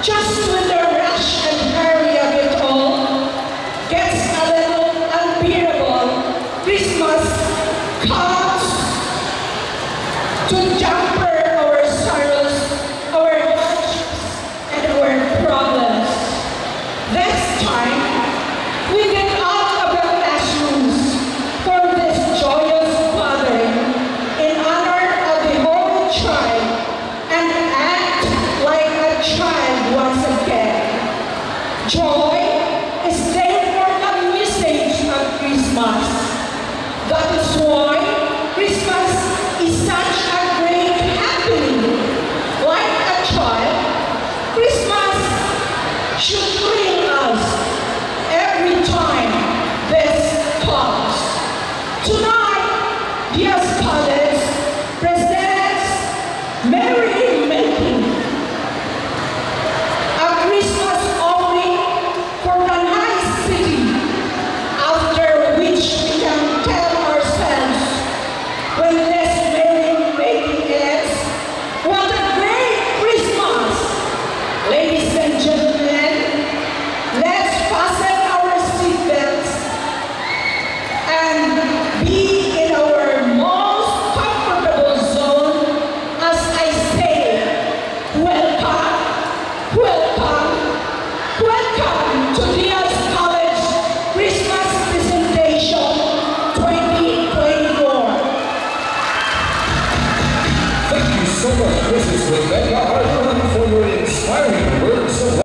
just when the rush and hurry of it all gets a little unbearable, Christmas comes to damper our sorrows, our hardships, and our problems. This time, we get out of the classrooms for this joyous gathering in honor of the Holy Child and act like a child once again. Joy is therefore the message of Christmas. That is why Christmas is such a great happening. Like a child, Christmas should thrill us every time this comes. Tonight, Diaz College presents Merry Making, a Christmas offering for the nice city, after which we can tell ourselves, when this Merry Making ends, what a great Christmas! Ladies and gentlemen, let's fasten our seatbelts and be in our most comfortable zone as I say, welcome, welcome, welcome to Diaz College Christmas Presentation 2024. Thank you so much, Mrs. Wilbert.